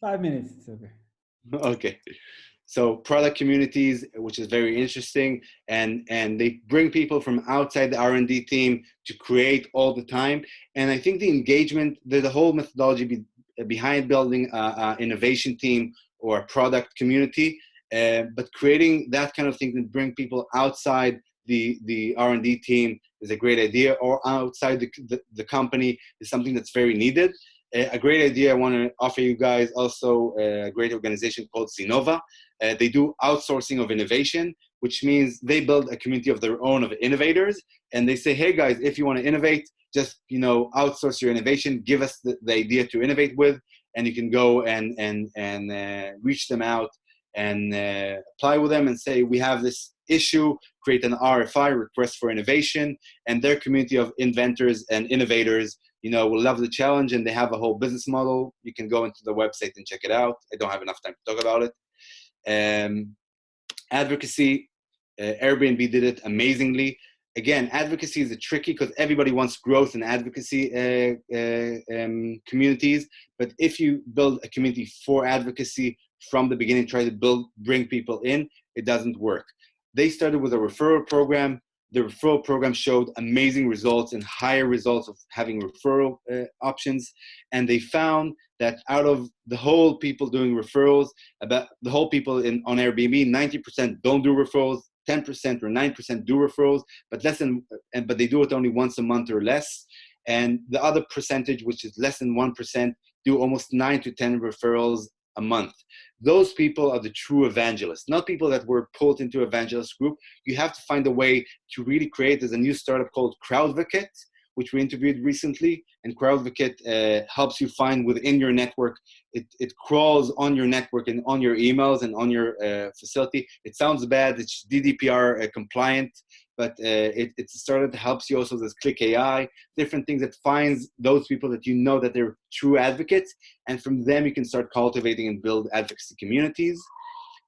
5 minutes. It's okay. Okay. So product communities, which is very interesting, and they bring people from outside the R&D team to create all the time. And I think the engagement, there's a whole methodology behind building an innovation team or a product community, but creating that kind of thing to bring people outside the R&D team is a great idea, or outside the company is something that's very needed. A great idea I want to offer you guys also a great organization called Zinova. They do outsourcing of innovation, which means they build a community of their own of innovators. And they say, hey guys, if you want to innovate, just outsource your innovation, give us the idea to innovate with, and you can go and reach them out and apply with them and say, we have this issue, create an RFI, request for innovation, and their community of inventors and innovators will love the challenge, and they have a whole business model. You can go into the website and check it out. I don't have enough time to talk about it. Advocacy, Airbnb did it amazingly. Again, advocacy is tricky because everybody wants growth in advocacy communities. But if you build a community for advocacy from the beginning, try to bring people in, it doesn't work. They started with a referral program. The referral program showed amazing results and higher results of having referral options. And they found that out of the whole people doing referrals, about the whole people on Airbnb, 90% don't do referrals, 10% or 9% do referrals, but they do it only once a month or less. And the other percentage, which is less than 1%, do almost 9 to 10 referrals a month. Those people are the true evangelists, not people that were pulled into evangelist group. You have to find a way to really create. There's a new startup called Crowdvocate, which we interviewed recently, and Crowdvocate helps you find within your network. It crawls on your network and on your emails and on your facility. It sounds bad. It's GDPR compliant, but it's a startup that helps you also. There's Click AI, different things that finds those people that that they're true advocates, and from them you can start cultivating and build advocacy communities.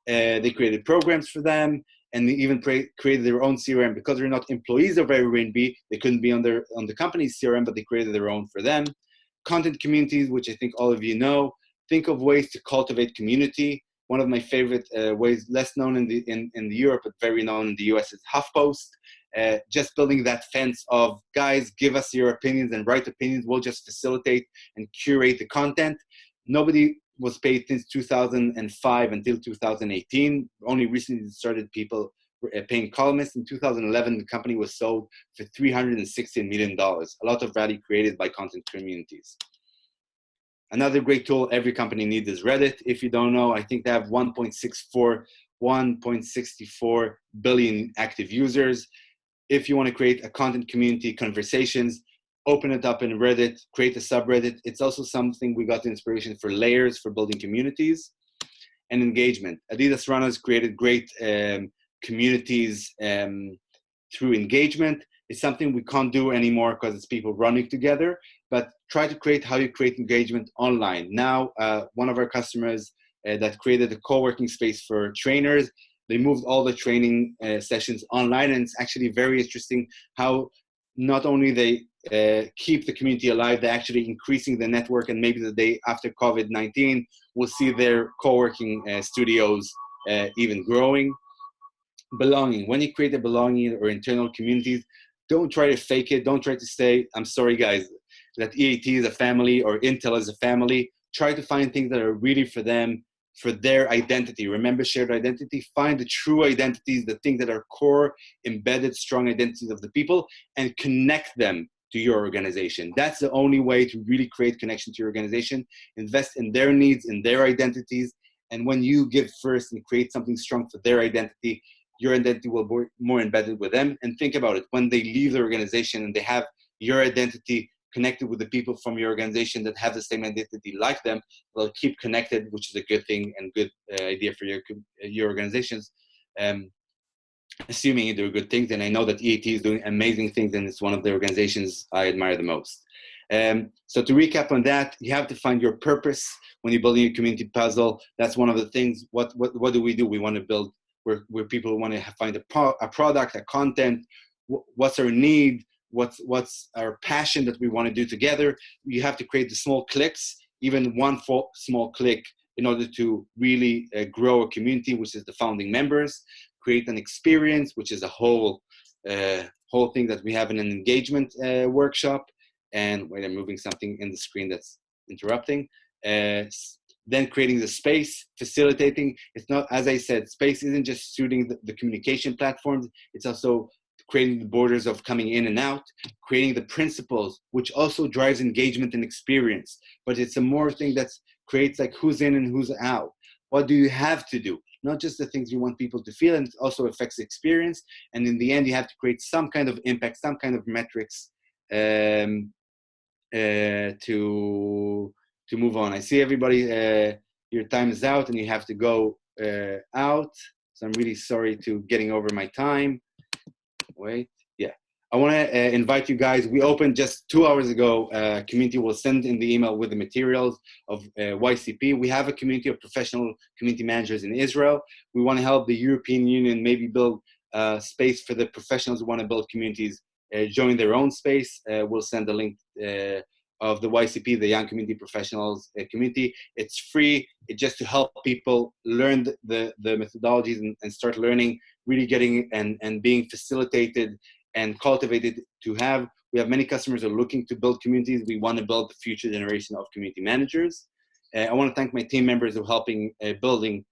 They created programs for them, and they even created their own CRM. Because they're not employees of Airbnb, they couldn't be on the company's CRM, but they created their own for them. Content communities, which I think all of you know. Think of ways to cultivate community. One of my favorite ways, less known in Europe, but very known in the US, is HuffPost. Just building that fence of, guys, give us your opinions and write opinions. We'll just facilitate and curate the content. Nobody was paid since 2005 until 2018. Only recently started people paying columnists. In 2011, the company was sold for $360 million. A lot of value created by content communities. Another great tool every company needs is Reddit. If you don't know, I think they have 1.64 billion active users. If you want to create a content community, conversations, open it up in Reddit, create a subreddit. It's also something we got the inspiration for layers for building communities. And engagement. Adidas runners created great communities through engagement. It's something we can't do anymore because it's people running together, but try to create how you create engagement online. Now, one of our customers that created a co-working space for trainers, they moved all the training sessions online, and it's actually very interesting how not only they keep the community alive, they're actually increasing the network, and maybe the day after COVID-19, we'll see their co-working studios even growing. Belonging. When you create a belonging or internal communities, don't try to fake it. Don't try to say, I'm sorry guys, that EIT is a family or Intel is a family. Try to find things that are really for them, for their identity. Remember shared identity. Find the true identities, the things that are core, embedded, strong identities of the people, and connect them to your organization. That's the only way to really create connection to your organization. Invest in their needs, in their identities. And when you give first and create something strong for their identity, your identity will be more embedded with them. And think about it, when they leave the organization and they have your identity connected with the people from your organization that have the same identity like them. They'll keep connected, which is a good thing and good idea for your organizations. Assuming you do good things, and I know that EIT is doing amazing things, and it's one of the organizations I admire the most. So to recap on that, you have to find your purpose when you're building a community puzzle. That's one of the things. What do? We want to build where people want to find a product, a content. What's our need? What's our passion that we want to do together? You have to create the small clicks, even one small click, in order to really grow a community, which is the founding members. Create an experience, which is a whole thing that we have in an engagement workshop. And wait, I'm moving something in the screen that's interrupting. Then creating the space, facilitating. It's not, as I said, space isn't just suiting the communication platforms. It's also creating the borders of coming in and out, creating the principles, which also drives engagement and experience. But it's a more thing that creates like who's in and who's out. What do you have to do? Not just the things you want people to feel, and it also affects the experience. And in the end, you have to create some kind of impact, some kind of metrics to move on. I see everybody, your time is out and you have to go out. So I'm really sorry to getting over my time. Wait, yeah. I want to invite you guys. We opened just 2 hours ago. Community will send in the email with the materials of YCP. We have a community of professional community managers in Israel. We want to help the European Union maybe build space for the professionals who want to build communities, join their own space. We'll send the link of the YCP, the Young Community Professionals Community. It's free. It's just to help people learn the methodologies and start learning, really getting and being facilitated and cultivated to have. We have many customers who are looking to build communities. We want to build the future generation of community managers. I want to thank my team members who are helping building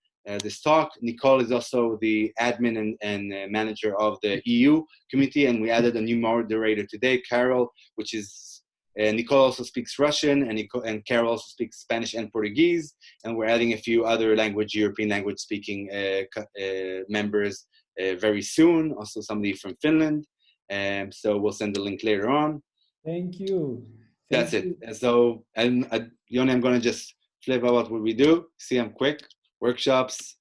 this talk. Nicole is also the admin and manager of the EU community, and we added a new moderator today, Carol, which is Nicole also speaks Russian, and Carol also speaks Spanish and Portuguese, and we're adding a few other European language speaking members very soon, also somebody from Finland. So we'll send the link later on. Thank you. That's it. So, Yoni, I'm going to just flip about what we do. See, I'm quick. Workshops.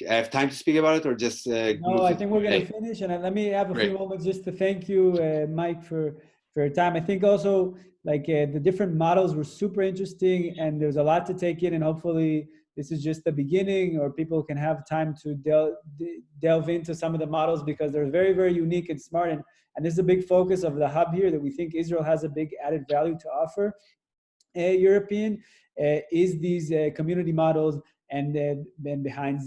I have time to speak about it, or just no, I think we're going to finish, and let me have a few moments just to thank you, Mike, for your time. I think also like the different models were super interesting, and there's a lot to take in, and hopefully this is just the beginning, or people can have time to delve into some of the models, because they're very, very unique and smart. And this is a big focus of the hub here, that we think Israel has a big added value to offer European, is these community models, and then behind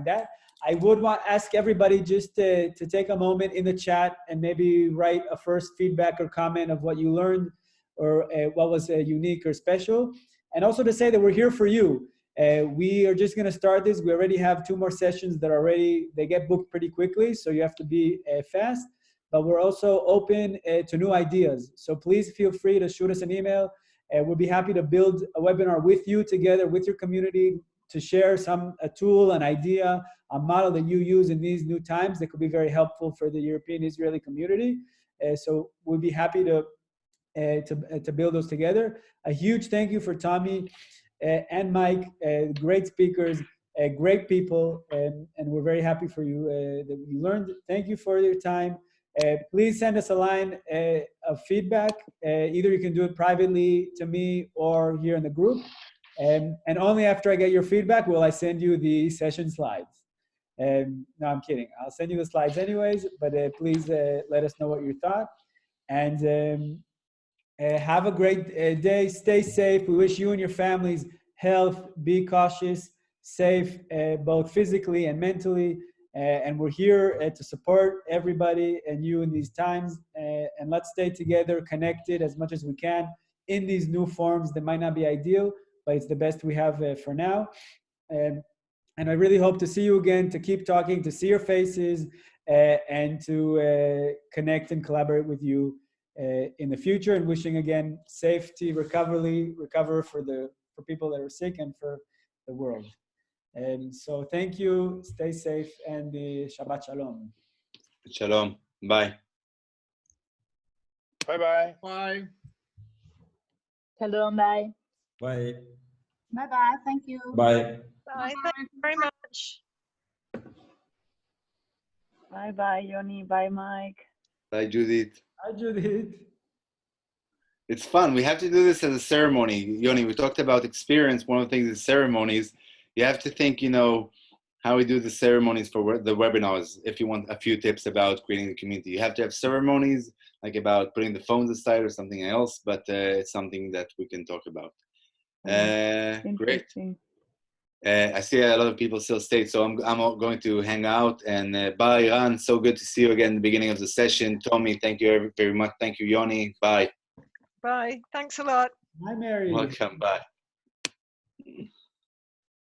that, I would want to ask everybody just to take a moment in the chat and maybe write a first feedback or comment of what you learned, or what was unique or special. And also to say that we're here for you. We are just going to start this. We already have 2 more sessions that they get booked pretty quickly, so you have to be fast. But we're also open to new ideas. So please feel free to shoot us an email. We'll be happy to build a webinar with you together with your community, to share a tool, an idea, a model that you use in these new times that could be very helpful for the European Israeli community. So we'll be happy to build those together. A huge thank you for Tommy and Mike, great speakers, great people, and we're very happy for you that you learned. Thank you for your time. Please send us a line of feedback. Either you can do it privately to me or here in the group. And only after I get your feedback will I send you the session slides. No, I'm kidding. I'll send you the slides anyways, but please let us know what you thought. And have a great day. Stay safe. We wish you and your families health. Be cautious, safe, both physically and mentally. And we're here to support everybody and you in these times. And let's stay together, connected as much as we can in these new forms that might not be ideal, but it's the best we have for now. And I really hope to see you again, to keep talking, to see your faces, and to connect and collaborate with you in the future. And wishing again safety, recover for people that are sick and for the world. And so thank you, stay safe, and Shabbat Shalom. Shalom, bye. Bye-bye. Bye. Shalom, bye. Bye. Bye-bye, thank you. Bye. Bye. Thank you very much. Bye-bye, Yoni. Bye, Mike. Bye, Judith. Hi, Judith. It's fun. We have to do this as a ceremony. Yoni, we talked about experience. One of the things is ceremonies. You have to think, how we do the ceremonies for the webinars. If you want a few tips about creating the community, you have to have ceremonies, like about putting the phones aside or something else, but it's something that we can talk about. Great. I see a lot of people still stayed, so I'm going to hang out. And bye, Ran. So good to see you again at the beginning of the session. Tommy, thank you very much. Thank you, Yoni. Bye. Bye. Thanks a lot. Hi, Mary. Welcome. Bye.